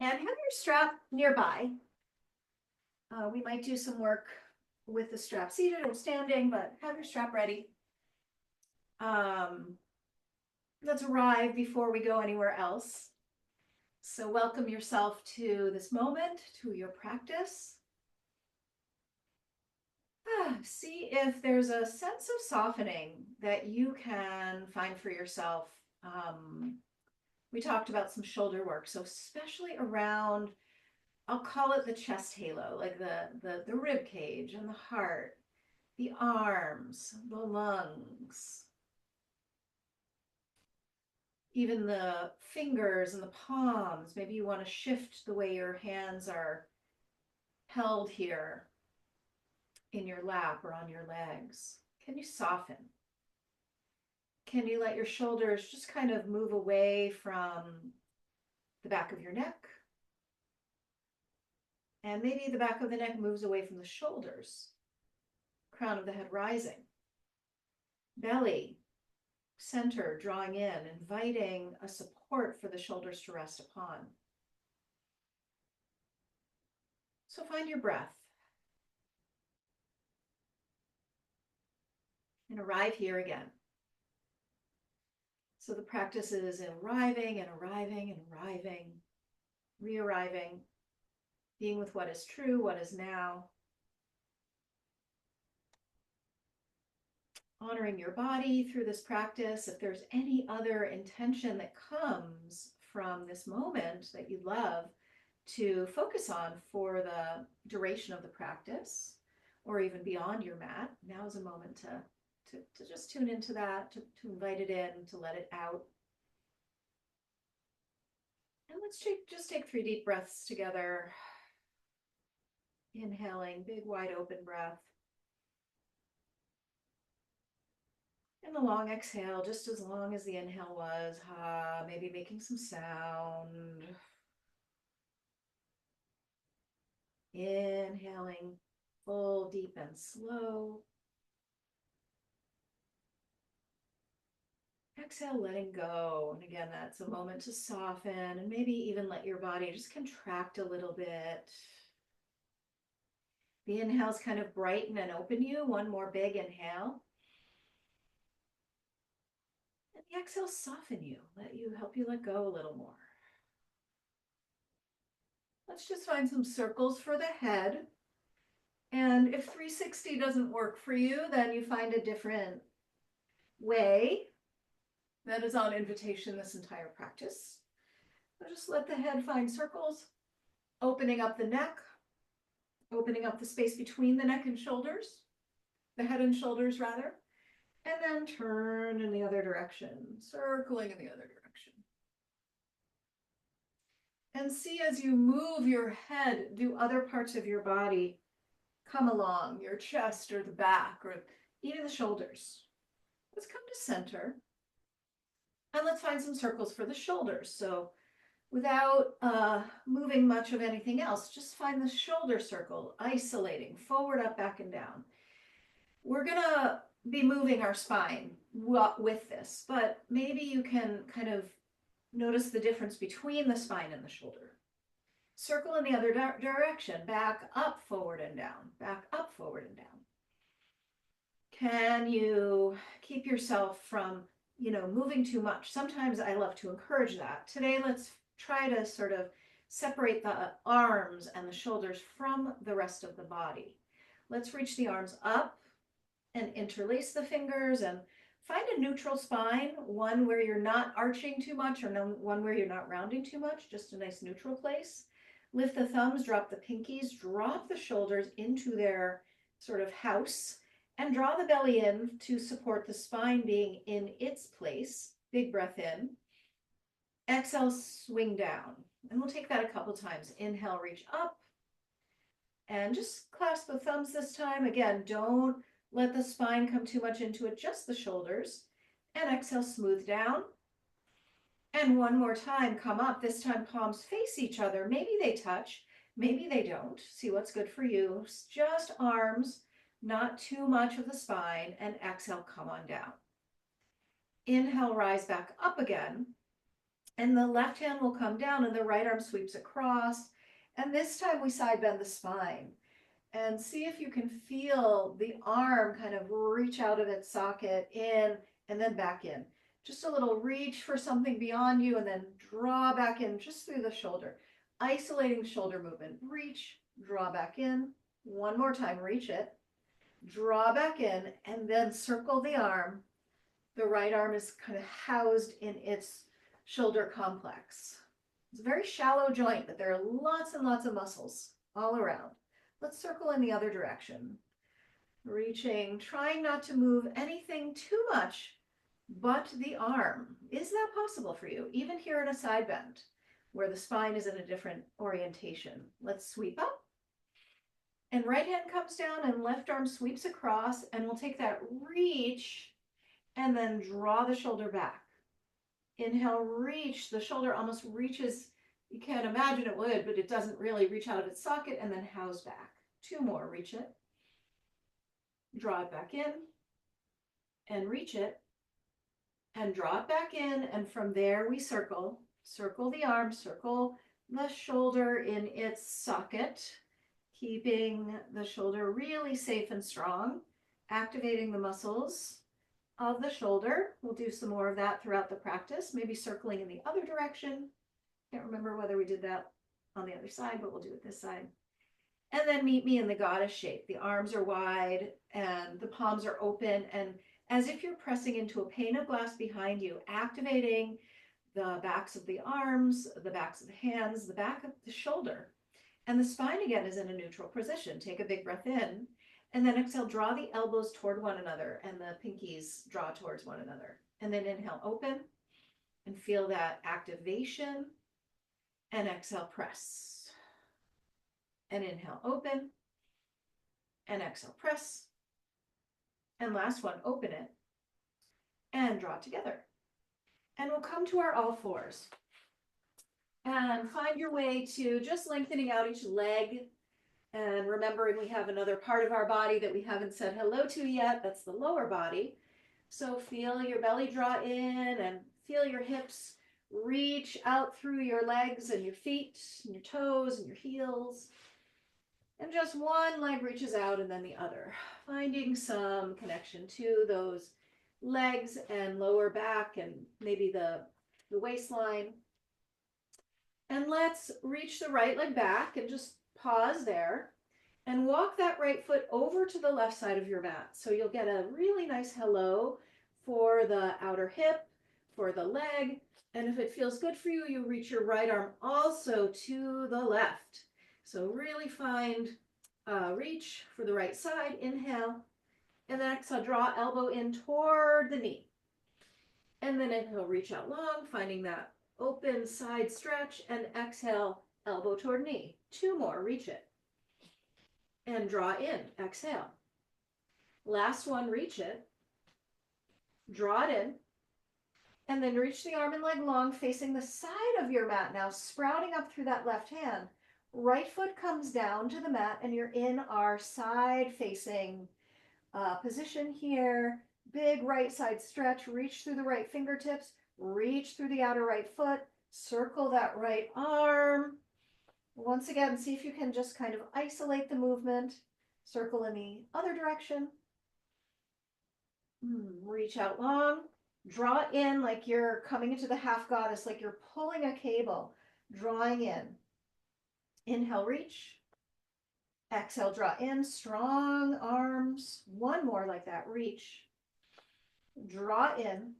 And have your strap nearby. We might do some work with the strap seated or standing, but have your strap ready. Um, let's arrive before we go anywhere else. So welcome yourself to this moment, to your practice. See if there's a sense of softening that you can find for yourself. We talked about some shoulder work, so especially around, I'll call it the chest halo, like the rib cage and the heart, the arms, the lungs, even the fingers and the palms. Maybe you want to shift the way your hands are held here in your lap or on your legs. Can you soften? Can you let your shoulders just kind of move away from the back of your neck? And maybe the back of the neck moves away from the shoulders. Crown of the head rising. Belly, center, drawing in, inviting a support for the shoulders to rest upon. So find your breath. And arrive here again. So the practice is arriving and arriving and arriving, re-arriving, being with what is true, what is now. Honoring your body through this practice. If there's any other intention that comes from this moment that you'd love to focus on for the duration of the practice, or even beyond your mat, now is a moment to just tune into that, to invite it in, to let it out. And let's just take 3 deep breaths together. Inhaling, big wide open breath. And the long exhale, just as long as the inhale was, maybe making some sound. Inhaling, full, deep, and slow. Exhale, letting go. And again, that's a moment to soften and maybe even let your body just contract a little bit. The inhales kind of brighten and open you. One more big inhale. And the exhales soften you, help you let go a little more. Let's just find some circles for the head. And if 360 doesn't work for you, then you find a different way. That is on invitation this entire practice. So just let the head find circles, opening up the neck, opening up the space between the neck and shoulders, the head and shoulders rather, and then turn in the other direction, circling in the other direction. And see as you move your head, do other parts of your body come along, your chest or the back or even the shoulders. Let's come to center. And let's find some circles for the shoulders. So without moving much of anything else, just find the shoulder circle, isolating, forward, up, back, and down. We're gonna be moving our spine with this, but maybe you can kind of notice the difference between the spine and the shoulder. Circle in the other direction, back, up, forward, and down, back, up, forward, and down. Can you keep yourself from, moving too much? Sometimes I love to encourage that. Today, let's try to sort of separate the arms and the shoulders from the rest of the body. Let's reach the arms up and interlace the fingers and find a neutral spine, one where you're not arching too much or one where you're not rounding too much, just a nice neutral place. Lift the thumbs, drop the pinkies, drop the shoulders into their sort of house, and draw the belly in to support the spine being in its place. Big breath in. Exhale, swing down. And we'll take that a couple times. Inhale, reach up. And just clasp the thumbs this time. Again, don't let the spine come too much into it, just the shoulders. And exhale, smooth down. And one more time, come up. This time, palms face each other. Maybe they touch, maybe they don't. See what's good for you. Just arms, not too much of the spine. And exhale, come on down. Inhale, rise back up again. And the left hand will come down and the right arm sweeps across. And this time we side bend the spine. And see if you can feel the arm kind of reach out of its socket in and then back in. Just a little reach for something beyond you and then draw back in just through the shoulder. Isolating the shoulder movement. Reach, draw back in. One more time, reach it. Draw back in and then circle the arm. The right arm is kind of housed in its shoulder complex. It's a very shallow joint, but there are lots and lots of muscles all around. Let's circle in the other direction. Reaching, trying not to move anything too much but the arm. Is that possible for you? Even here in a side bend, where the spine is in a different orientation. Let's sweep up. And right hand comes down and left arm sweeps across, and we'll take that reach and then draw the shoulder back. Inhale, reach. The shoulder almost reaches. You can't imagine it would, but it doesn't really reach out of its socket, and then house back. Two more, reach it. Draw it back in and reach it and draw it back in. And from there we circle the arm, circle the shoulder in its socket, keeping the shoulder really safe and strong, activating the muscles of the shoulder. We'll do some more of that throughout the practice, maybe circling in the other direction. Can't remember whether we did that on the other side, but we'll do it this side. And then meet me in the goddess shape. The arms are wide and the palms are open, and as if you're pressing into a pane of glass behind you, activating the backs of the arms, the backs of the hands, the back of the shoulder. And the spine again is in a neutral position. Take a big breath in, and then exhale, draw the elbows toward one another and the pinkies draw towards one another. And then inhale, open, and feel that activation. And exhale, press. And inhale, open. And exhale, press. And last one, open it. And draw it together. And we'll come to our all fours. And find your way to just lengthening out each leg. And remembering we have another part of our body that we haven't said hello to yet. That's the lower body. So feel your belly draw in and feel your hips reach out through your legs and your feet and your toes and your heels. And just one leg reaches out and then the other. Finding some connection to those legs and lower back and maybe the waistline. And let's reach the right leg back and just pause there and walk that right foot over to the left side of your mat. So you'll get a really nice hello for the outer hip, for the leg. And if it feels good for you, you reach your right arm also to the left. So really find reach for the right side. Inhale. And then exhale, draw elbow in toward the knee. And then inhale, reach out long, finding that open side stretch. And exhale, elbow toward knee. Two more, reach it. And draw in, exhale. Last one, reach it. Draw it in. And then reach the arm and leg long, facing the side of your mat now, sprouting up through that left hand. Right foot comes down to the mat, and you're in our side facing position here. Big right side stretch, reach through the right fingertips, reach through the outer right foot, circle that right arm. Once again, see if you can just kind of isolate the movement. Circle in the other direction. Reach out long. Draw it in like you're coming into the half goddess, like you're pulling a cable, drawing in. Inhale, reach. Exhale, draw in, strong arms. One more like that, reach. Draw in.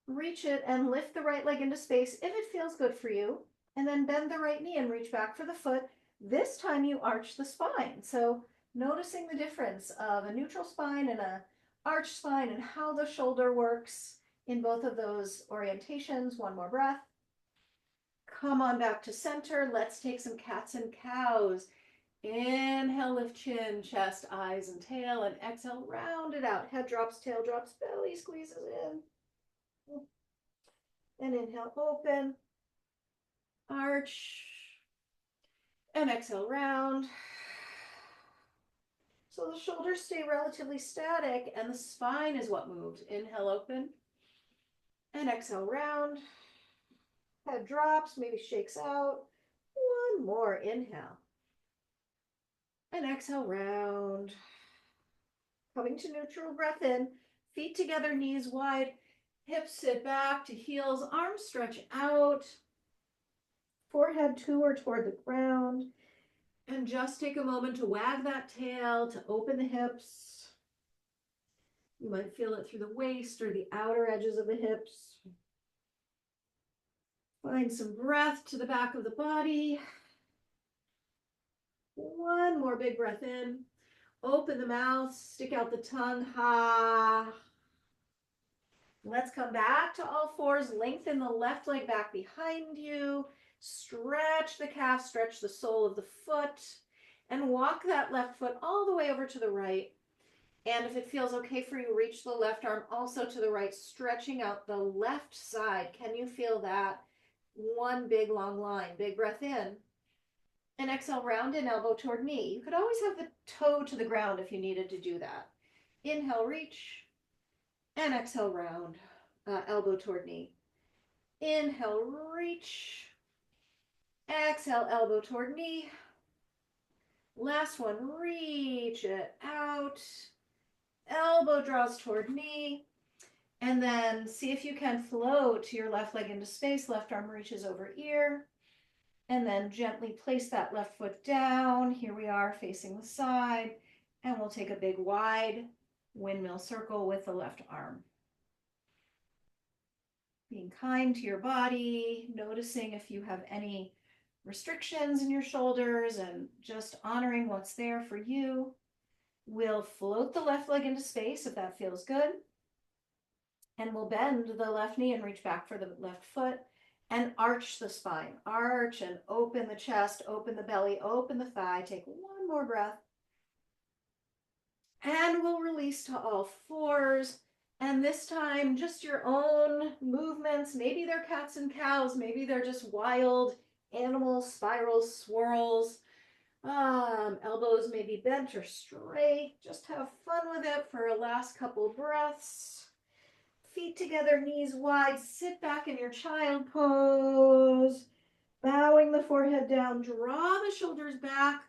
Reach it and lift the right leg into space if it feels good for you. And then bend the right knee and reach back for the foot. This time you arch the spine. So noticing the difference of a neutral spine and a arch spine and how the shoulder works in both of those orientations. One more breath. Come on back to center. Let's take some cats and cows. Inhale, lift chin, chest, eyes, and tail. And exhale, round it out. Head drops, tail drops, belly squeezes in. And inhale, open. Arch. And exhale, round. So the shoulders stay relatively static and the spine is what moves. Inhale, open. And exhale, round. Head drops, maybe shakes out. One more inhale. And exhale, round. Coming to neutral, breath in. Feet together, knees wide. Hips sit back to heels, arms stretch out. Forehead to or toward the ground. And just take a moment to wag that tail, to open the hips. You might feel it through the waist or the outer edges of the hips. Find some breath to the back of the body. One more big breath in. Open the mouth, stick out the tongue. Ha. Let's come back to all fours. Lengthen the left leg back behind you. Stretch the calf, stretch the sole of the foot, and walk that left foot all the way over to the right. And if it feels okay for you, reach the left arm also to the right, stretching out the left side. Can you feel that? One big long line. Big breath in. And exhale, round in, elbow toward knee. You could always have the toe to the ground if you needed to do that. Inhale, reach. And exhale, round. Elbow toward knee. Inhale, reach. Exhale, elbow toward knee. Last one, reach it out. Elbow draws toward knee. And then see if you can float your left leg into space. Left arm reaches over ear. And then gently place that left foot down. Here we are facing the side. And we'll take a big wide windmill circle with the left arm. Being kind to your body, noticing if you have any restrictions in your shoulders and just honoring what's there for you. We'll float the left leg into space if that feels good. And we'll bend the left knee and reach back for the left foot and arch the spine. Arch and open the chest, open the belly, open the thigh. Take one more breath. And we'll release to all fours. And this time, just your own movements. Maybe they're cats and cows. Maybe they're just wild animals, spirals, swirls. Elbows may be bent or straight. Just have fun with it for a last couple breaths. Feet together, knees wide. Sit back in your child pose. Bowing the forehead down. Draw the shoulders back.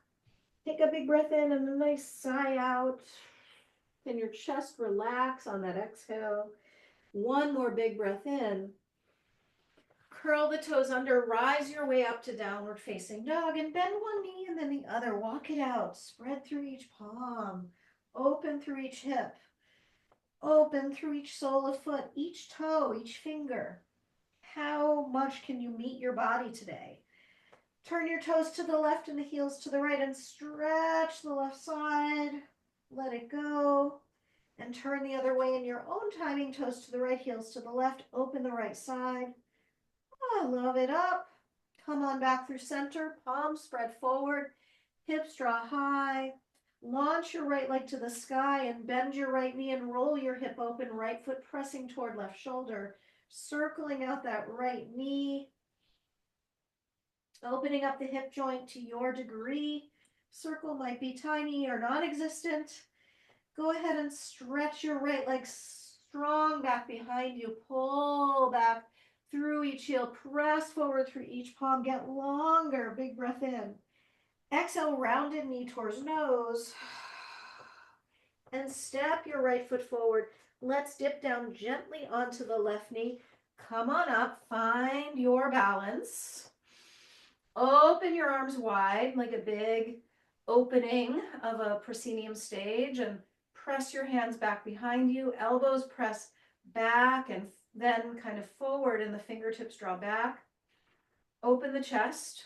Take a big breath in and a nice sigh out. Can your chest relax on that exhale? One more big breath in. Curl the toes under, rise your way up to downward facing dog and bend one knee and then the other. Walk it out. Spread through each palm. Open through each hip. Open through each sole of foot, each toe, each finger. How much can you meet your body today? Turn your toes to the left and the heels to the right and stretch the left side. Let it go. And turn the other way in your own timing, toes to the right, heels to the left. Open the right side. I love it up. Come on back through center. Palms spread forward. Hips draw high. Launch your right leg to the sky and bend your right knee and roll your hip open. Right foot pressing toward left shoulder. Circling out that right knee. Opening up the hip joint to your degree. Circle might be tiny or non-existent. Go ahead and stretch your right leg strong back behind you. Pull back through each heel. Press forward through each palm. Get longer. Big breath in. Exhale, rounded knee towards nose. And step your right foot forward. Let's dip down gently onto the left knee. Come on up. Find your balance. Open your arms wide like a big opening of a proscenium stage and press your hands back behind you. Elbows press back and then kind of forward and the fingertips draw back. Open the chest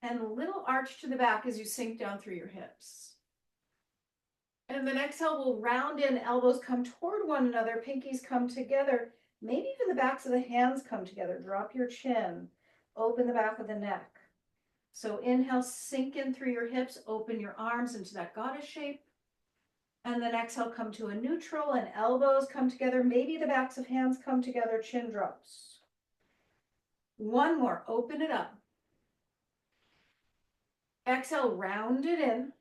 and a little arch to the back as you sink down through your hips. And then exhale, we'll round in, elbows come toward one another, pinkies come together. Maybe even the backs of the hands come together. Drop your chin, open the back of the neck. So inhale, sink in through your hips, open your arms into that goddess shape. And then exhale, come to a neutral and elbows come together. Maybe the backs of hands come together, chin drops. One more, open it up. Exhale, round it in.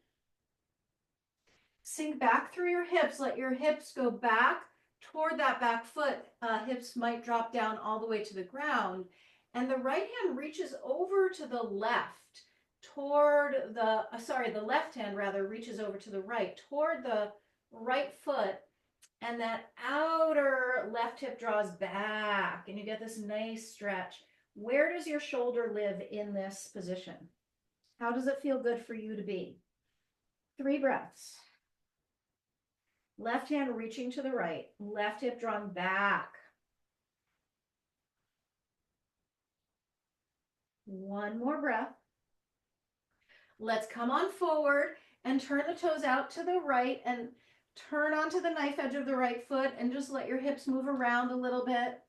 Sink back through your hips. Let your hips go back toward that back foot. Hips might drop down all the way to the ground. And the right hand reaches over to the left toward the left hand rather reaches over to the right toward the right foot. And that outer left hip draws back and you get this nice stretch. Where does your shoulder live in this position? How does it feel good for you to be? 3 breaths. Left hand reaching to the right, left hip drawn back. 1 more breath. Let's come on forward and turn the toes out to the right and turn onto the knife edge of the right foot and just let your hips move around a little bit,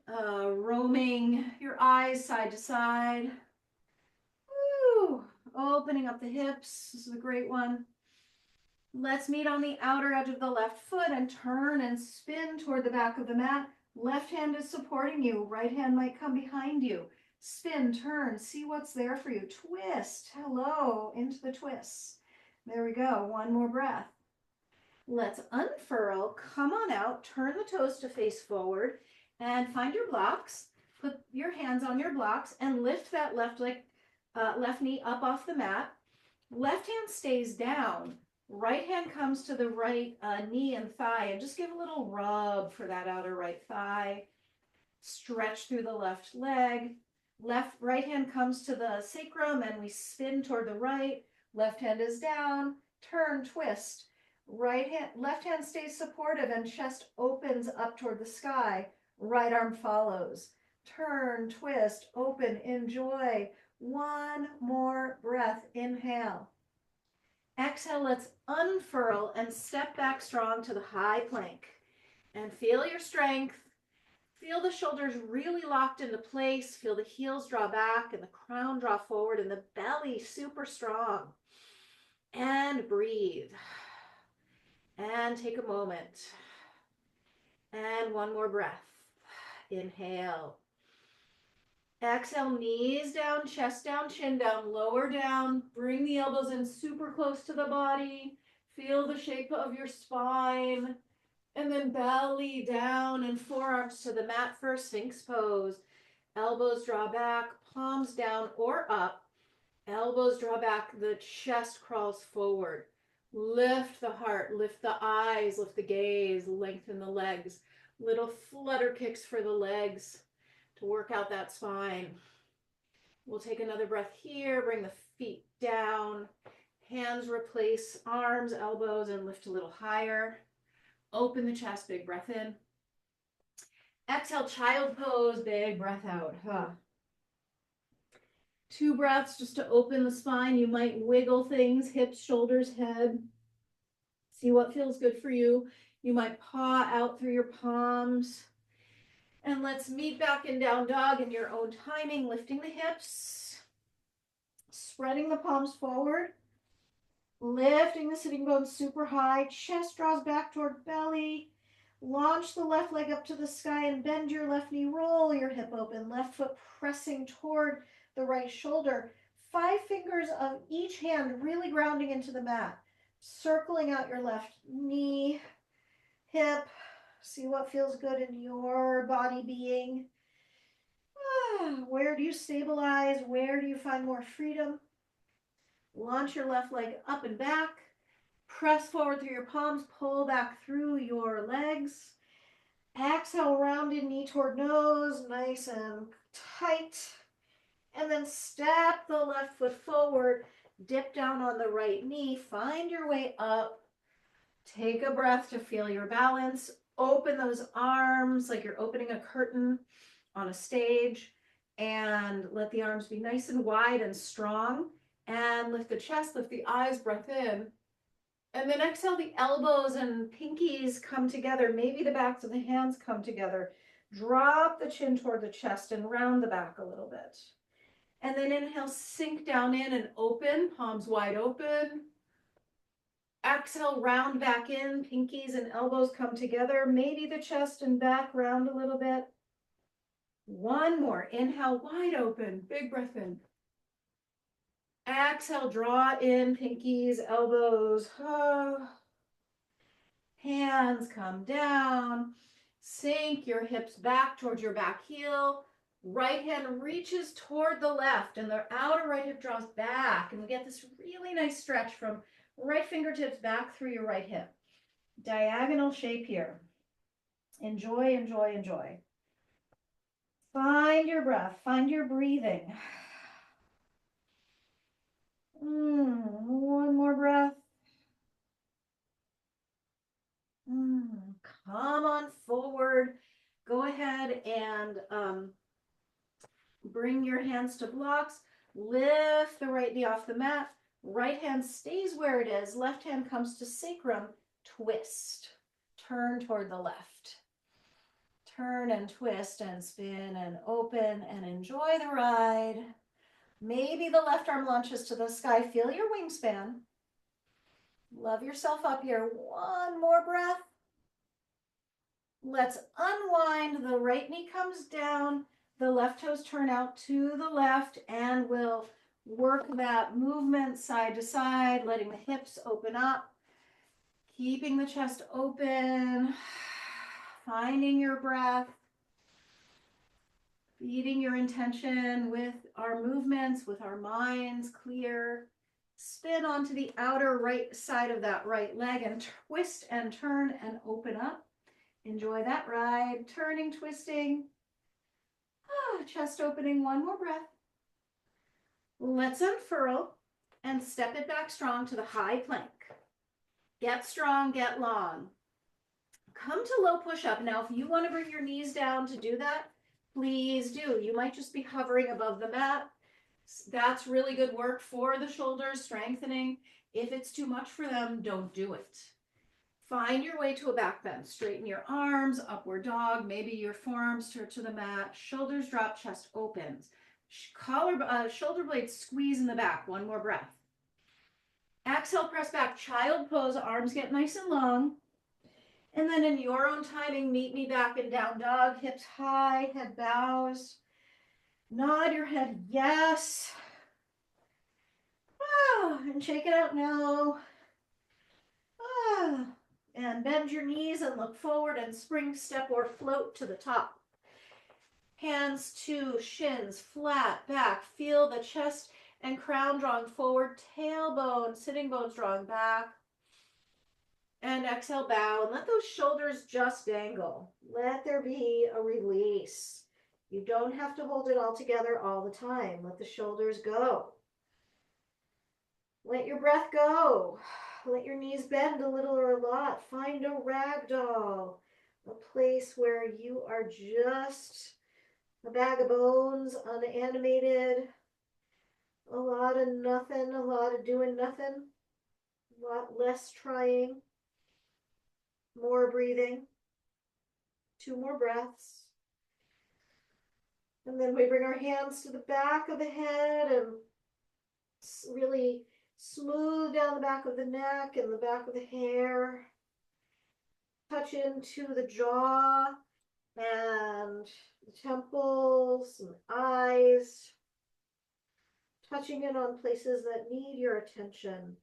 roaming your eyes side to side. Woo! Opening up the hips. This is a great one. Let's meet on the outer edge of the left foot and turn and spin toward the back of the mat. Left hand is supporting you. Right hand might come behind you. Spin, turn, see what's there for you. Twist, hello, into the twists. There we go, 1 more breath. Let's unfurl, come on out, turn the toes to face forward, and find your blocks. Put your hands on your blocks and lift that left knee up off the mat. Left hand stays down. Right hand comes to the right knee and thigh, and just give a little rub for that outer right thigh. Stretch through the left leg. Right hand comes to the sacrum and we spin toward the right. Left hand is down, turn, twist. Left hand stays supportive and chest opens up toward the sky. Right arm follows. Turn, twist, open, enjoy. 1 more breath, inhale. Exhale, let's unfurl and step back strong to the high plank. And feel your strength. Feel the shoulders really locked into place. Feel the heels draw back and the crown draw forward and the belly super strong. And breathe. And take a moment. And 1 more breath. Inhale. Exhale, knees down, chest down, chin down, lower down. Bring the elbows in super close to the body. Feel the shape of your spine. And then belly down and forearms to the mat for Sphinx pose. Elbows draw back, palms down or up. Elbows draw back, the chest crawls forward. Lift the heart, lift the eyes, lift the gaze, lengthen the legs. Little flutter kicks for the legs to work out that spine. We'll take another breath here, bring the feet down. Hands replace arms, elbows, and lift a little higher. Open the chest, big breath in. Exhale, child pose, big breath out. 2 breaths just to open the spine. You might wiggle things, hips, shoulders, head. See what feels good for you. You might paw out through your palms. And let's meet back in down dog in your own timing, lifting the hips, spreading the palms forward, lifting the sitting bones super high, chest draws back toward belly. Launch the left leg up to the sky and bend your left knee, roll your hip open, left foot pressing toward the right shoulder. 5 fingers of each hand really grounding into the mat, circling out your left knee, hip. See what feels good in your body being. Where do you stabilize? Where do you find more freedom? Launch your left leg up and back. Press forward through your palms. Pull back through your legs. Exhale, rounded knee toward nose. Nice and tight. And then step the left foot forward. Dip down on the right knee. Find your way up. Take a breath to feel your balance. Open those arms like you're opening a curtain on a stage, and let the arms be nice and wide and strong. And lift the chest, lift the eyes, breath in. And then exhale, the elbows and pinkies come together. Maybe the backs of the hands come together. Drop the chin toward the chest and round the back a little bit. And then inhale, sink down in and open, palms wide open. Exhale, round back in, pinkies and elbows come together. Maybe the chest and back round a little bit. 1 more. Inhale, wide open, big breath in. Exhale, draw in, pinkies, elbows. Hands come down. Sink your hips back towards your back heel. Right hand reaches toward the left and the outer right hip draws back. And we get this really nice stretch from right fingertips back through your right hip. Diagonal shape here. Enjoy, enjoy, enjoy. Find your breath, find your breathing. One more breath. Come on forward. Go ahead and bring your hands to blocks. Lift the right knee off the mat. Right hand stays where it is. Left hand comes to sacrum. Twist. Turn toward the left. Turn and twist and spin and open and enjoy the ride. Maybe the left arm launches to the sky. Feel your wingspan. Love yourself up here. One more breath. Let's unwind. The right knee comes down. The left toes turn out to the left, and we'll work that movement side to side, letting the hips open up, keeping the chest open, finding your breath, feeding your intention with our movements, with our minds clear. Spin onto the outer right side of that right leg and twist and turn and open up. Enjoy that ride, turning, twisting. Chest opening, one more breath. Let's unfurl and step it back strong to the high plank. Get strong, get long. Come to low push-up. Now, if you want to bring your knees down to do that, please do. You might just be hovering above the mat. That's really good work for the shoulders, strengthening. If it's too much for them, don't do it. Find your way to a back bend. Straighten your arms, upward dog. Maybe your forearms turn to the mat. Shoulders drop, chest opens. Shoulder blades squeeze in the back. One more breath. Exhale, press back. Child pose. Arms get nice and long. And then in your own timing, meet me back in down dog. Hips high, head bows. Nod your head, yes. And shake it out now. And bend your knees and look forward and spring step or float to the top. Hands to shins, flat back. Feel the chest and crown drawing forward, tailbone, sitting bones drawing back. And exhale, bow, and let those shoulders just dangle. Let there be a release. You don't have to hold it all together all the time. Let the shoulders go. Let your breath go. Let your knees bend a little or a lot. Find a ragdoll, a place where you are just a bag of bones, unanimated, a lot of nothing, a lot of doing nothing, a lot less trying, more breathing, 2 more breaths. And then we bring our hands to the back of the head and really smooth down the back of the neck and the back of the hair. Touch into the jaw and the temples and eyes. Touching in on places that need your attention.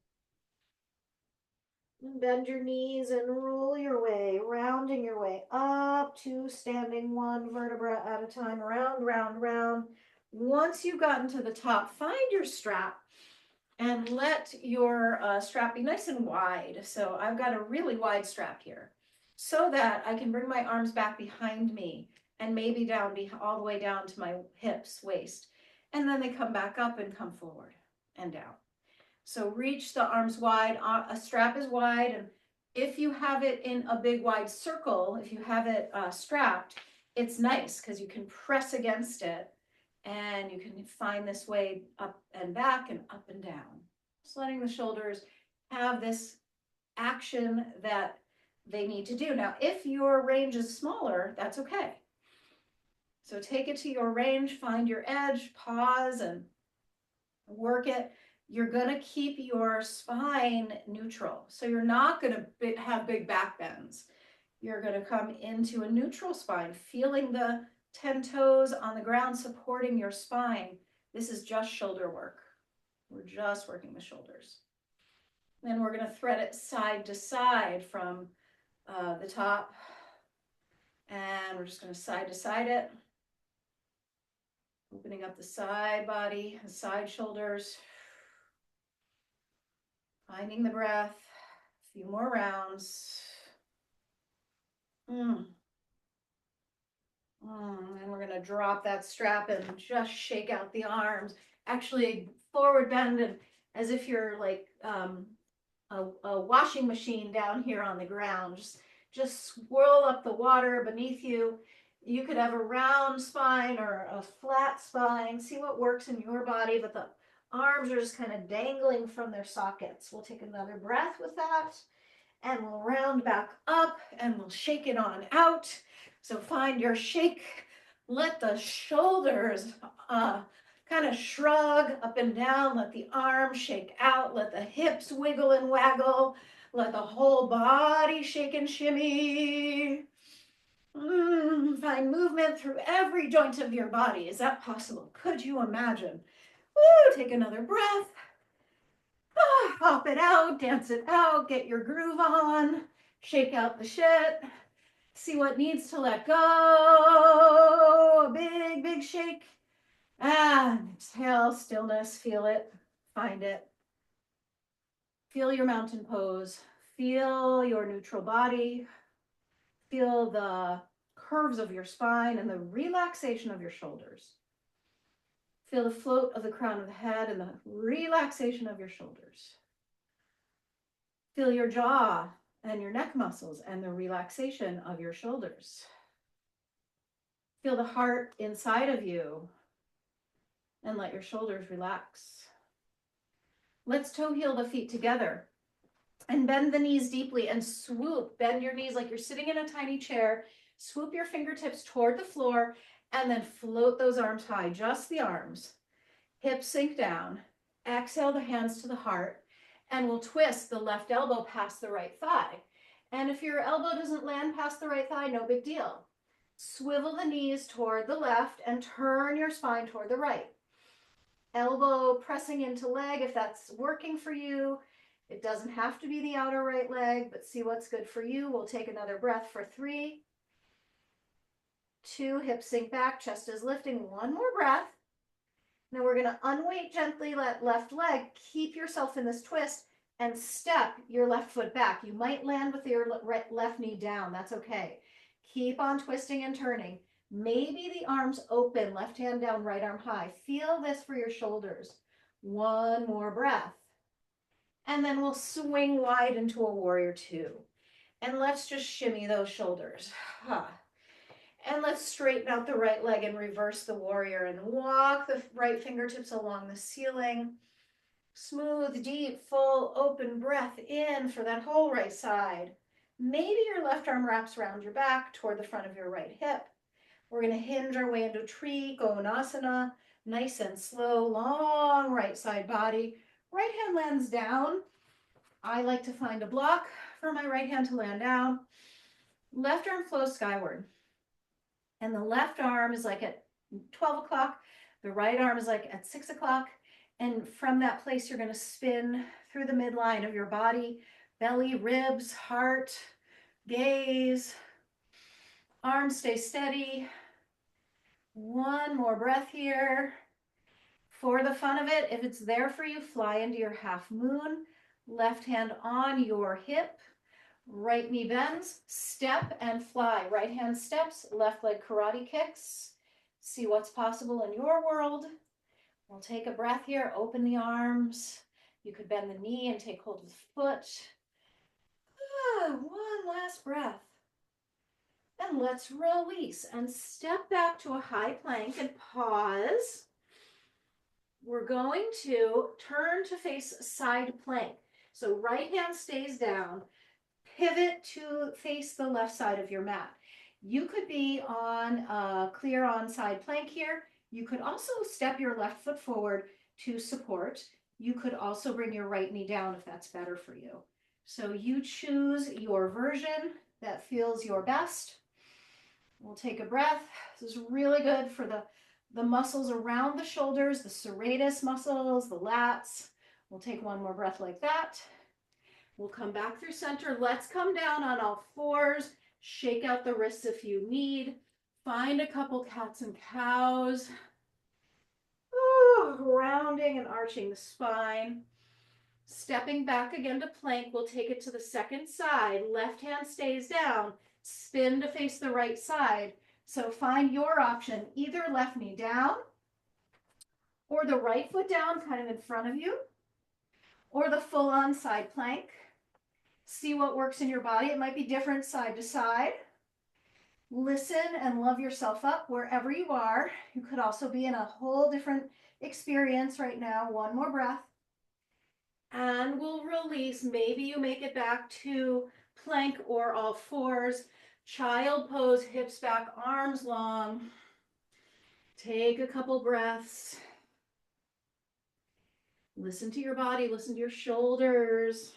And bend your knees and roll your way, rounding your way up to standing, 1 vertebra at a time, round, round, round. Once you've gotten to the top, find your strap and let your strap be nice and wide. So I've got a really wide strap here so that I can bring my arms back behind me and maybe down all the way down to my hips, waist. And then they come back up and come forward and down. So reach the arms wide. A strap is wide, and if you have it in a big wide circle, if you have it strapped, it's nice because you can press against it and you can find this way up and back and up and down. Just letting the shoulders have this action that they need to do. Now, if your range is smaller, that's okay. So take it to your range, find your edge, pause and work it. You're going to keep your spine neutral. So you're not going to have big back bends. You're going to come into a neutral spine, feeling the 10 toes on the ground, supporting your spine. This is just shoulder work. We're just working the shoulders. Then we're going to thread it side to side from the top. And we're just going to side it. Opening up the side body, the side shoulders. Finding the breath. A few more rounds. And we're going to drop that strap and just shake out the arms. Actually, forward bend and as if you're like a washing machine down here on the ground. Just swirl up the water beneath you. You could have a round spine or a flat spine. See what works in your body, but the arms are just kind of dangling from their sockets. We'll take another breath with that, and we'll round back up, and we'll shake it on out. So find your shake. Let the shoulders kind of shrug up and down. Let the arms shake out. Let the hips wiggle and waggle. Let the whole body shake and shimmy. Find movement through every joint of your body. Is that possible? Could you imagine? Woo, take another breath. Hop it out, dance it out, get your groove on, shake out the shit, see what needs to let go. A big, big shake. And exhale, stillness, feel it, find it. Feel your mountain pose. Feel your neutral body. Feel the curves of your spine and the relaxation of your shoulders. Feel the float of the crown of the head and the relaxation of your shoulders. Feel your jaw and your neck muscles and the relaxation of your shoulders. Feel the heart inside of you and let your shoulders relax. Let's toe heel the feet together and bend the knees deeply and swoop. Bend your knees like you're sitting in a tiny chair. Swoop your fingertips toward the floor and then float those arms high, just the arms. Hips sink down. Exhale the hands to the heart, and we'll twist the left elbow past the right thigh. And if your elbow doesn't land past the right thigh, no big deal. Swivel the knees toward the left and turn your spine toward the right. Elbow pressing into leg if that's working for you. It doesn't have to be the outer right leg, but see what's good for you. We'll take another breath for 3, 2, hips sink back, chest is lifting. One more breath. Now we're going to unweight gently, let left leg, keep yourself in this twist, and step your left foot back. You might land with your left knee down. That's okay. Keep on twisting and turning. Maybe the arms open, left hand down, right arm high. Feel this for your shoulders. One more breath. And then we'll swing wide into a warrior 2. And let's just shimmy those shoulders. And let's straighten out the right leg and reverse the warrior and walk the right fingertips along the ceiling. Smooth, deep, full, open breath in for that whole right side. Maybe your left arm wraps around your back toward the front of your right hip. We're going to hinge our way into tree, Konasana, nice and slow, long right side body. Right hand lands down. I like to find a block for my right hand to land down. Left arm flows skyward. And the left arm is like at 12 o'clock. The right arm is like at 6 o'clock. And from that place, you're going to spin through the midline of your body, belly, ribs, heart, gaze. Arms stay steady. One more breath here. For the fun of it, if it's there for you, fly into your half moon. Left hand on your hip. Right knee bends, step and fly. Right hand steps, left leg karate kicks. See what's possible in your world. We'll take a breath here, open the arms. You could bend the knee and take hold of the foot. One last breath. And let's release and step back to a high plank and pause. We're going to turn to face side plank. So right hand stays down. Pivot to face the left side of your mat. You could be on a clear on side plank here. You could also step your left foot forward to support. You could also bring your right knee down if that's better for you. So you choose your version that feels your best. We'll take a breath. This is really good for the muscles around the shoulders, the serratus muscles, the lats. We'll take one more breath like that. We'll come back through center. Let's come down on all fours. Shake out the wrists if you need. Find a couple cats and cows. grounding and arching the spine. Stepping back again to plank, we'll take it to the second side. Left hand stays down. Spin to face the right side. So find your option, either left knee down or the right foot down kind of in front of you, or the full on side plank. See what works in your body. It might be different side to side. Listen and love yourself up wherever you are. You could also be in a whole different experience right now. One more breath. And we'll release. Maybe you make it back to plank or all fours. Child pose, hips back, arms long. Take a couple breaths. Listen to your body, listen to your shoulders.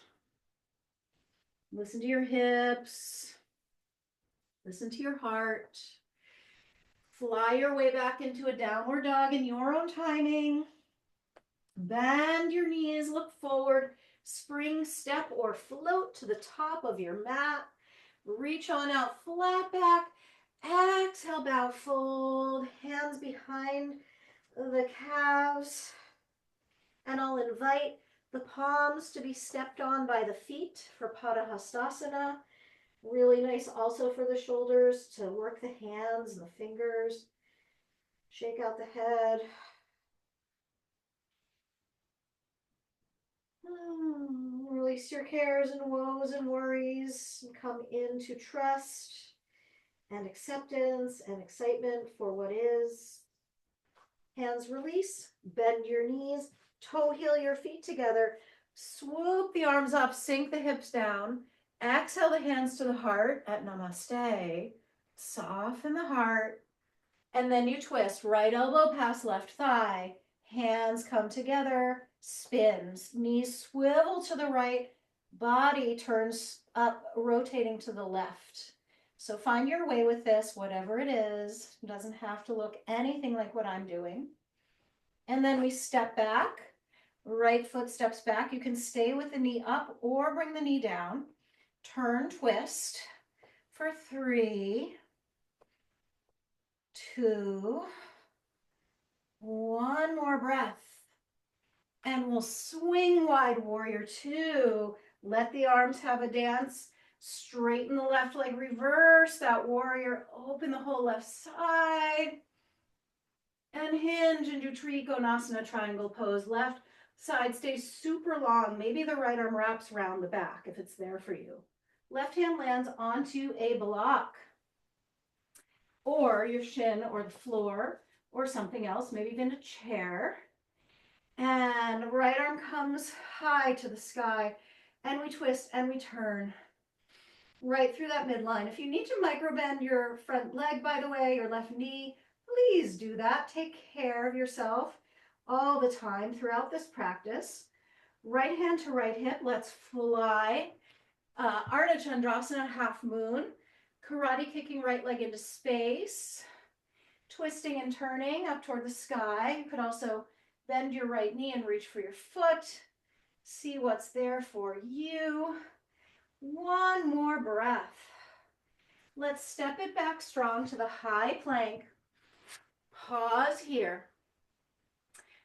Listen to your hips. Listen to your heart. Fly your way back into a downward dog in your own timing. Bend your knees, look forward, spring step or float to the top of your mat. Reach on out, flat back. Exhale, bow, fold, hands behind the calves. And I'll invite the palms to be stepped on by the feet for Padahastasana. Really nice also for the shoulders to work the hands and the fingers. Shake out the head. Release your cares and woes and worries and come into trust and acceptance and excitement for what is. Hands release, bend your knees, toe heel your feet together, swoop the arms up, sink the hips down, exhale the hands to the heart at Namaste, soften the heart, and then you twist, right elbow past left thigh, hands come together, spins, knees swivel to the right, body turns up, rotating to the left. So find your way with this, whatever it is. It doesn't have to look anything like what I'm doing. And then we step back, right foot steps back. You can stay with the knee up or bring the knee down. Turn, twist for 3, 2, 1 more breath. And we'll swing wide, warrior 2. Let the arms have a dance. Straighten the left leg, reverse that warrior, open the whole left side. And hinge into Trikonasana triangle pose. Left side stays super long. Maybe the right arm wraps around the back if it's there for you. Left hand lands onto a block or your shin or the floor or something else, maybe even a chair. And right arm comes high to the sky and we twist and we turn right through that midline. If you need to micro bend your front leg, by the way, your left knee, please do that. Take care of yourself all the time throughout this practice. Right hand to right hip, let's fly. Ardha Chandrasana, half moon. Karate kicking right leg into space. Twisting and turning up toward the sky. You could also bend your right knee and reach for your foot. See what's there for you. 1 more breath. Let's step it back strong to the high plank. Pause here.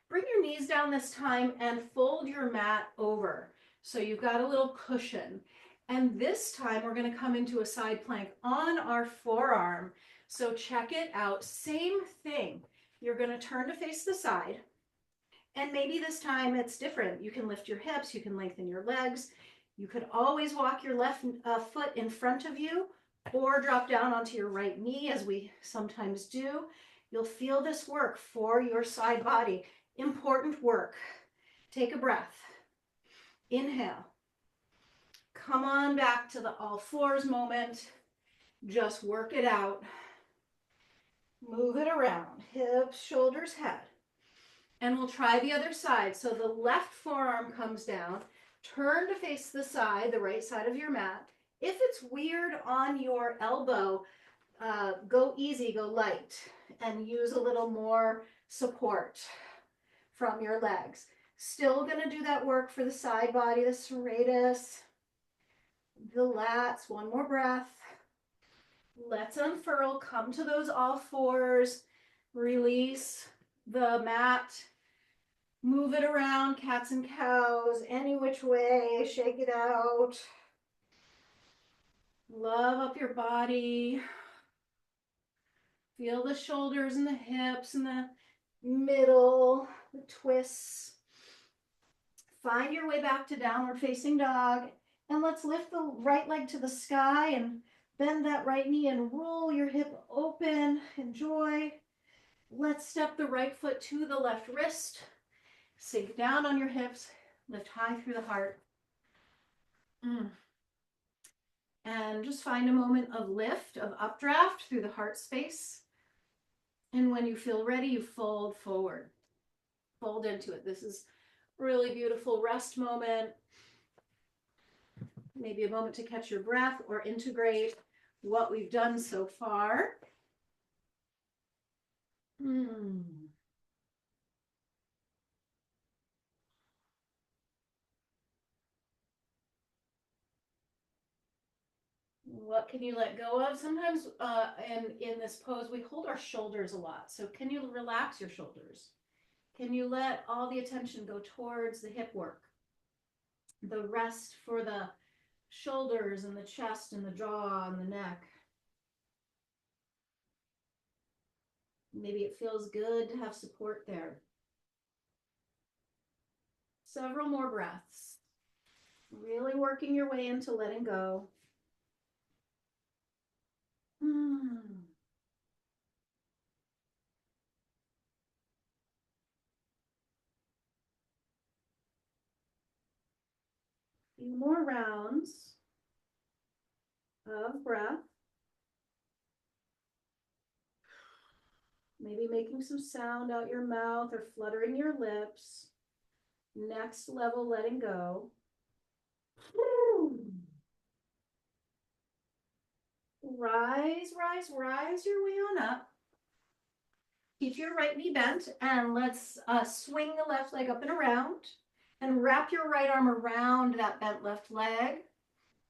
Bring your knees down this time and fold your mat over. So you've got a little cushion. And this time we're going to come into a side plank on our forearm. So check it out. Same thing. You're going to turn to face the side. And maybe this time it's different. You can lift your hips. You can lengthen your legs. You could always walk your left foot in front of you or drop down onto your right knee as we sometimes do. You'll feel this work for your side body. Important work. Take a breath. Inhale. Come on back to the all fours moment. Just work it out. Move it around. Hips, shoulders, head. And we'll try the other side. So the left forearm comes down. Turn to face the side, the right side of your mat. If it's weird on your elbow, go easy, go light, and use a little more support from your legs. Still going to do that work for the side body, the serratus, the lats. 1 more breath. Let's unfurl. Come to those all fours. Release the mat. Move it around, cats and cows, any which way, shake it out. Love up your body. Feel the shoulders and the hips and the middle, the twists. Find your way back to downward facing dog. And let's lift the right leg to the sky and bend that right knee and roll your hip open. Enjoy. Let's step the right foot to the left wrist. Sink down on your hips. Lift high through the heart. And just find a moment of lift, of updraft through the heart space. And when you feel ready, you fold forward. Fold into it. This is a really beautiful rest moment. Maybe a moment to catch your breath or integrate what we've done so far. What can you let go of? Sometimes in this pose, we hold our shoulders a lot. So can you relax your shoulders? Can you let all the attention go towards the hip work? The rest for the shoulders and the chest and the jaw and the neck. Maybe it feels good to have support there. Several more breaths. Really working your way into letting go. Few more rounds of breath. Maybe making some sound out your mouth or fluttering your lips. Next level, letting go. Rise, rise, rise your way on up. Keep your right knee bent and let's swing the left leg up and around and wrap your right arm around that bent left leg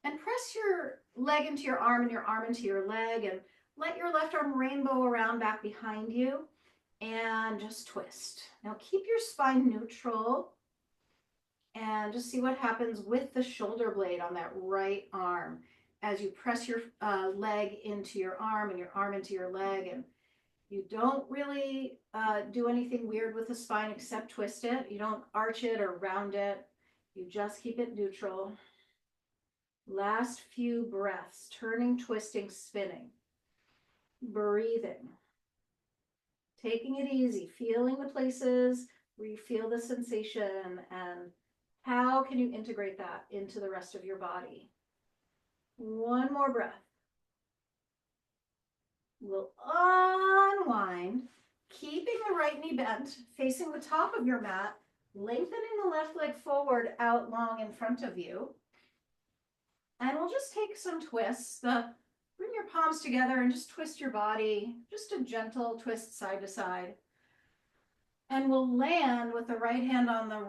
and press your leg into your arm and your arm into your leg and let your left arm rainbow around back behind you and just twist. Now keep your spine neutral and just see what happens with the shoulder blade on that right arm as you press your leg into your arm and your arm into your leg. And you don't really do anything weird with the spine except twist it. You don't arch it or round it. You just keep it neutral. Last few breaths, turning, twisting, spinning. Breathing. Taking it easy, feeling the places where you feel the sensation and how can you integrate that into the rest of your body. One more breath. We'll unwind, keeping the right knee bent, facing the top of your mat, lengthening the left leg forward out long in front of you. And we'll just take some twists. Bring your palms together and just twist your body, just a gentle twist side to side. And we'll land with the right hand on the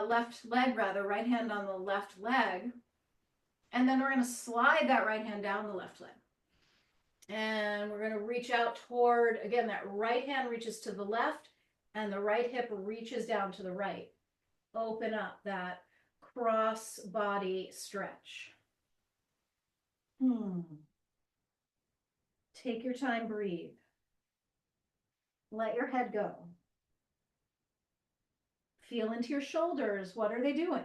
left leg, right hand on the left leg. And then we're going to slide that right hand down the left leg. And we're going to reach out toward, again, that right hand reaches to the left and the right hip reaches down to the right. Open up that cross body stretch. Take your time, breathe. Let your head go. Feel into your shoulders. What are they doing?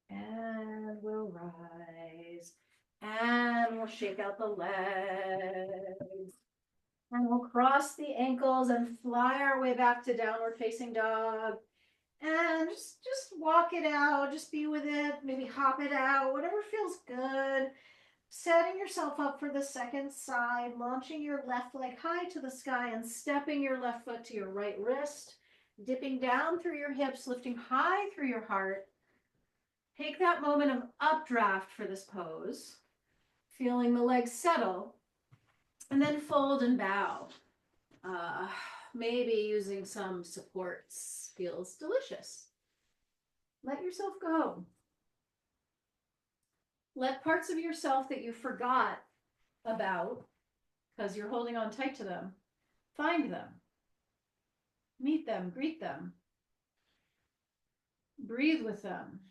And we'll rise. And we'll shake out the legs. And we'll cross the ankles and fly our way back to downward facing dog. And just walk it out. Just be with it. Maybe hop it out. Whatever feels good. Setting yourself up for the second side. Launching your left leg high to the sky and stepping your left foot to your right wrist. Dipping down through your hips, lifting high through your heart. Take that moment of updraft for this pose. Feeling the legs settle. And then fold and bow. Maybe using some supports feels delicious. Let yourself go. Let parts of yourself that you forgot about, because you're holding on tight to them, find them, meet them, greet them, breathe with them.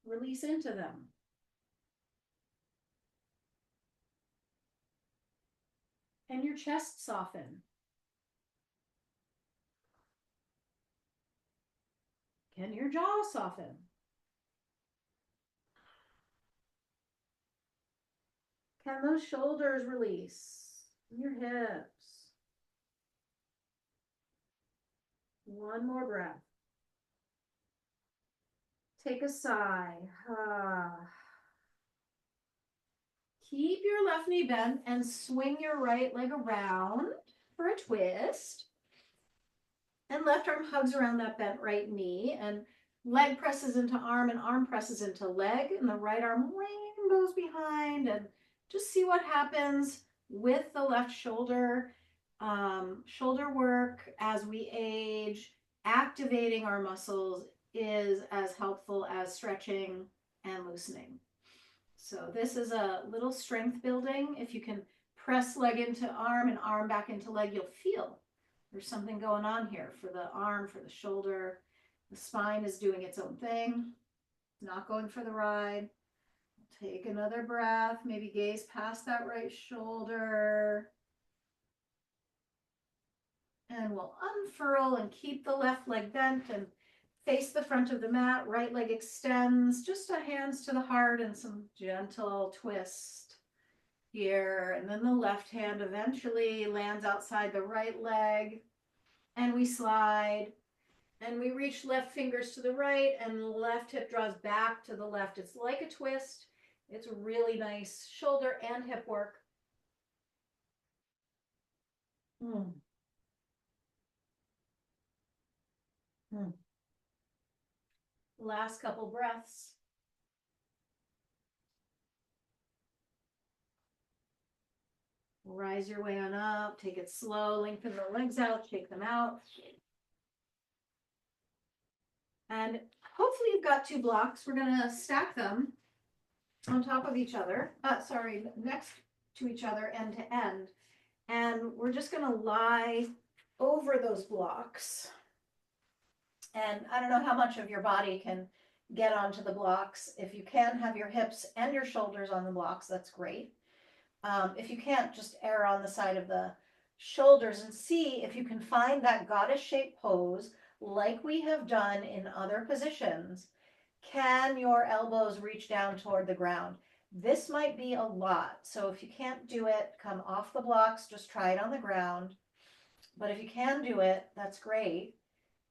Release into them. Can your chest soften? Can your jaw soften? Can those shoulders release? Your hips. One more breath. Take a sigh. Keep your left knee bent and swing your right leg around for a twist. And left arm hugs around that bent right knee, and leg presses into arm and arm presses into leg, and the right arm rainbows behind, and just see what happens with the left shoulder. Shoulder work as we age, activating our muscles is as helpful as stretching and loosening. So this is a little strength building. If you can press leg into arm and arm back into leg, you'll feel there's something going on here for the arm, for the shoulder. The spine is doing its own thing. It's not going for the ride. Take another breath. Maybe gaze past that right shoulder. And we'll unfurl and keep the left leg bent and face the front of the mat. Right leg extends, just a hands to the heart and some gentle twist here. And then the left hand eventually lands outside the right leg. And we slide. And we reach left fingers to the right and left hip draws back to the left. It's like a twist. It's really nice shoulder and hip work. Last couple breaths. Rise your way on up, take it slow, lengthen the legs out, shake them out. And hopefully you've got two blocks. We're gonna stack them on top of each other, next to each other, end to end. And we're just gonna lie over those blocks. And I don't know how much of your body can get onto the blocks. If you can have your hips and your shoulders on the blocks, that's great. If you can't, just err on the side of the shoulders and see if you can find that goddess shaped pose like we have done in other positions. Can your elbows reach down toward the ground? This might be a lot. So if you can't do it, come off the blocks, just try it on the ground. But if you can do it, that's great.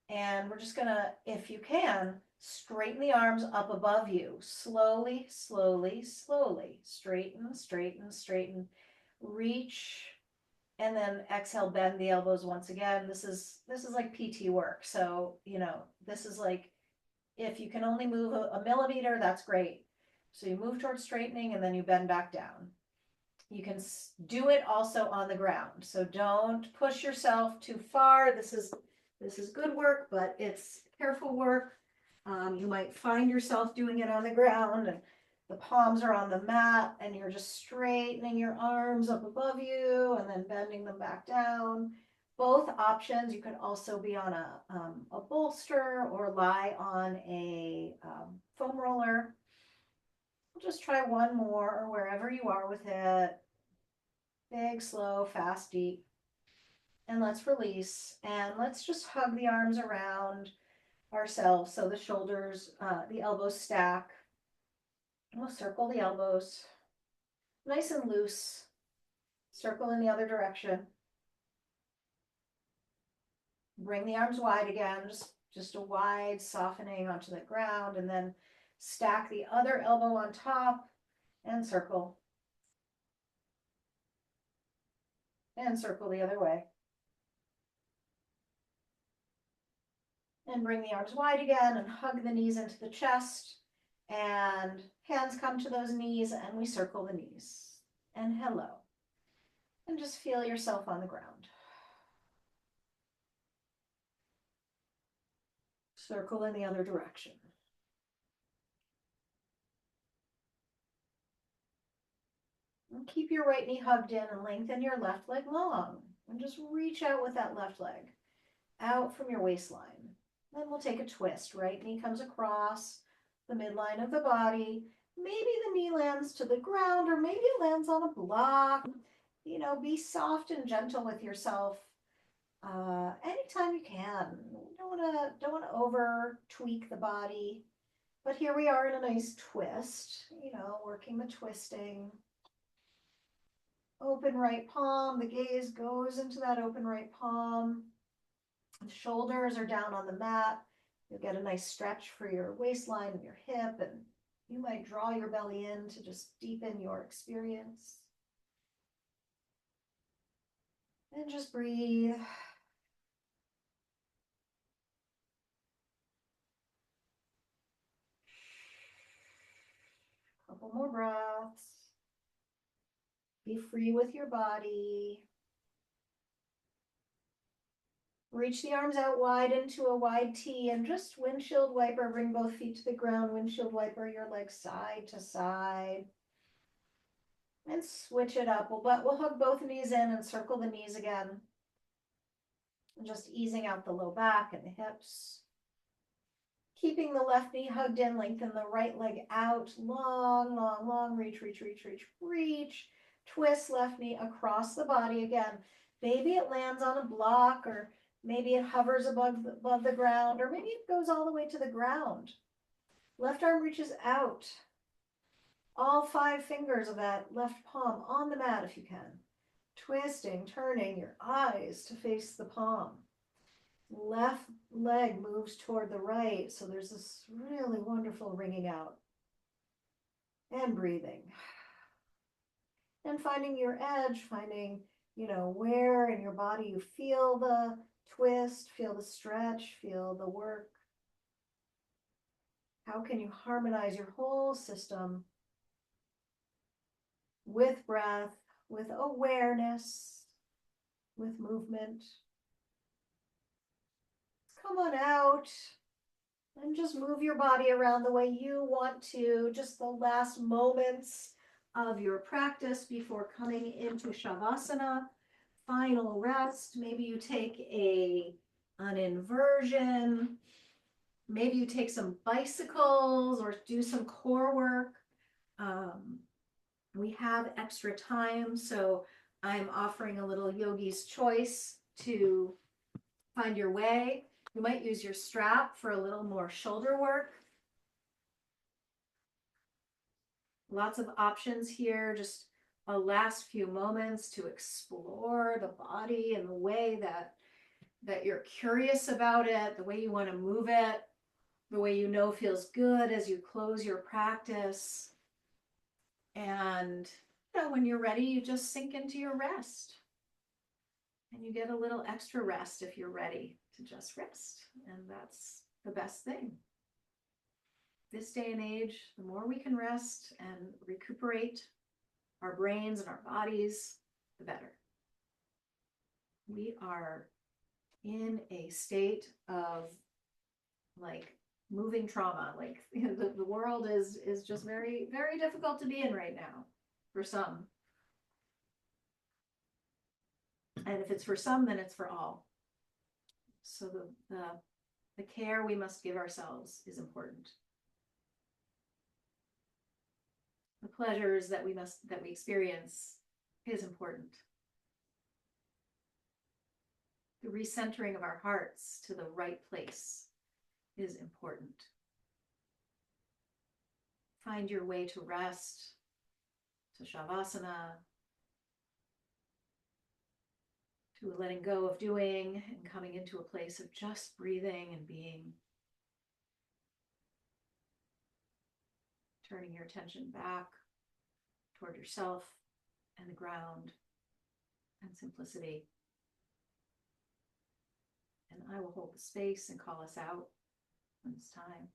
And we're just gonna, if you can, straighten the arms up above you. Slowly, slowly, slowly. Straighten, straighten, straighten. Reach, and then exhale, bend the elbows once again. This is like PT work. So, this is like, if you can only move a millimeter, that's great. So you move towards straightening and then you bend back down. You can do it also on the ground. So don't push yourself too far. This is good work, but it's careful work. You might find yourself doing it on the ground and the palms are on the mat and you're just straightening your arms up above you and then bending them back down. Both options. You could also be on a bolster or lie on a foam roller. We'll just try one more wherever you are with it. Big, slow, fast, deep. And let's release. And let's just hug the arms around ourselves. So the shoulders, the elbows stack. We'll circle the elbows. Nice and loose. Circle in the other direction. Bring the arms wide again, just a wide softening onto the ground, and then stack the other elbow on top and circle. And circle the other way. And bring the arms wide again and hug the knees into the chest. And hands come to those knees and we circle the knees. And hello. And just feel yourself on the ground. Circle in the other direction. And keep your right knee hugged in and lengthen your left leg long. And just reach out with that left leg out from your waistline. Then we'll take a twist. Right knee comes across the midline of the body. Maybe the knee lands to the ground, or maybe it lands on a block. You know, be soft and gentle with yourself anytime you can. You don't want to over tweak the body. But here we are in a nice twist, you know, working the twisting. Open right palm, the gaze goes into that open right palm. The shoulders are down on the mat. You'll get a nice stretch for your waistline and your hip, and you might draw your belly in to just deepen your experience. And just breathe. Couple more breaths. Be free with your body. Reach the arms out wide into a wide T and just windshield wiper, bring both feet to the ground, windshield wiper your legs side to side. And switch it up. We'll hug both knees in and circle the knees again. And just easing out the low back and the hips. Keeping the left knee hugged in, lengthen the right leg out, long, long, long, reach, reach, reach, reach, reach. Twist left knee across the body again. Maybe it lands on a block, or maybe it hovers above the ground, or maybe it goes all the way to the ground. Left arm reaches out. All 5 fingers of that left palm on the mat if you can. Twisting, turning your eyes to face the palm. Left leg moves toward the right, so there's this really wonderful wringing out. And breathing. And finding your edge, finding, you know, where in your body you feel the twist, feel the stretch, feel the work. How can you harmonize your whole system with breath, with awareness, with movement? Come on out and just move your body around the way you want to. Just the last moments of your practice before coming into Shavasana. Final rest. Maybe you take an inversion. Maybe you take some bicycles or do some core work. We have extra time, so I'm offering a little yogi's choice to find your way. You might use your strap for a little more shoulder work. Lots of options here, just a last few moments to explore the body and the way that you're curious about it, the way you want to move it, the way you know feels good as you close your practice. And you know, when you're ready, you just sink into your rest. And you get a little extra rest if you're ready to just rest. And that's the best thing. This day and age, the more we can rest and recuperate our brains and our bodies, the better. We are in a state of like moving trauma. Like, you know, the world is just very, very difficult to be in right now for some. And if it's for some, then it's for all. So the care we must give ourselves is important. The pleasures that we experience is important. The recentering of our hearts to the right place is important. Find your way to rest, to Shavasana, to a letting go of doing and coming into a place of just breathing and being. Turning your attention back toward yourself and the ground and simplicity. And I will hold the space and call us out when it's time.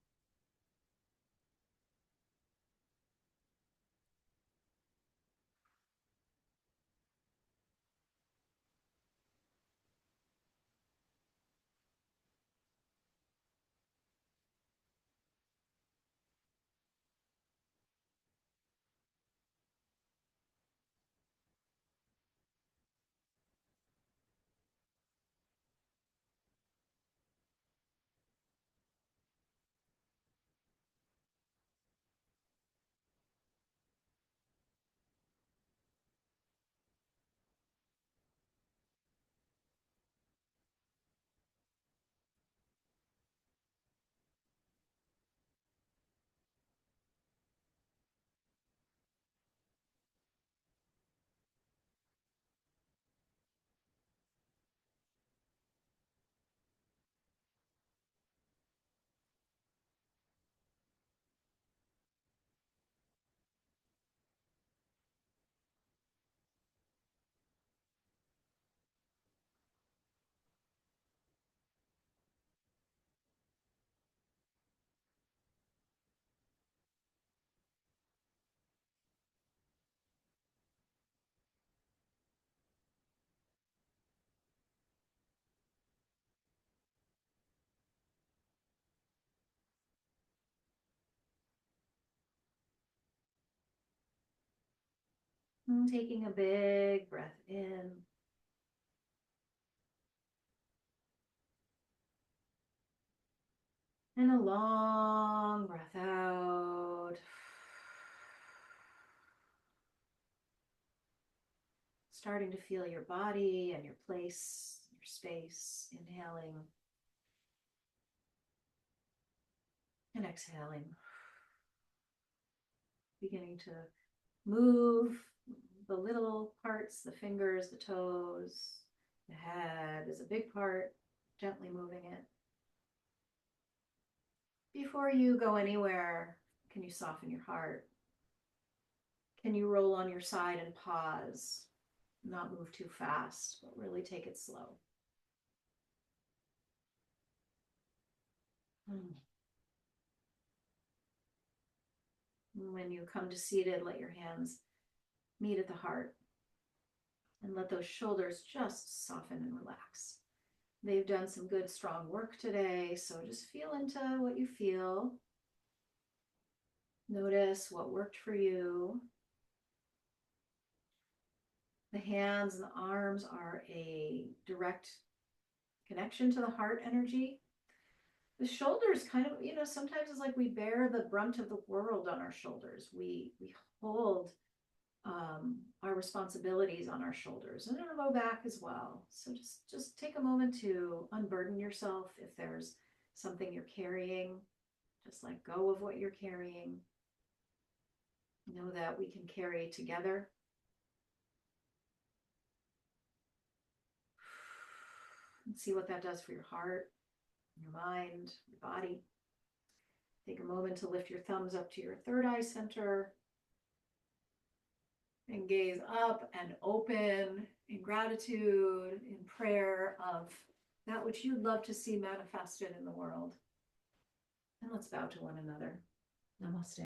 Taking a big breath in. And a long breath out. Starting to feel your body and your place, your space. Inhaling and exhaling. Beginning to move the little parts, the fingers, the toes. The head is a big part, gently moving it. Before you go anywhere, can you soften your heart? Can you roll on your side and pause? Not move too fast, but really take it slow. When you come to seated, let your hands meet at the heart and let those shoulders just soften and relax. They've done some good, strong work today, so just feel into what you feel. Notice what worked for you. The hands and the arms are a direct connection to the heart energy. The shoulders kind of, sometimes it's like we bear the brunt of the world on our shoulders. We hold our responsibilities on our shoulders and our low back as well. So just take a moment to unburden yourself. If there's something you're carrying, just let go of what you're carrying. Know that we can carry together. And see what that does for your heart, your mind, your body. Take a moment to lift your thumbs up to your third eye center and gaze up and open in gratitude, in prayer of that which you'd love to see manifested in the world. And let's bow to one another. Namaste.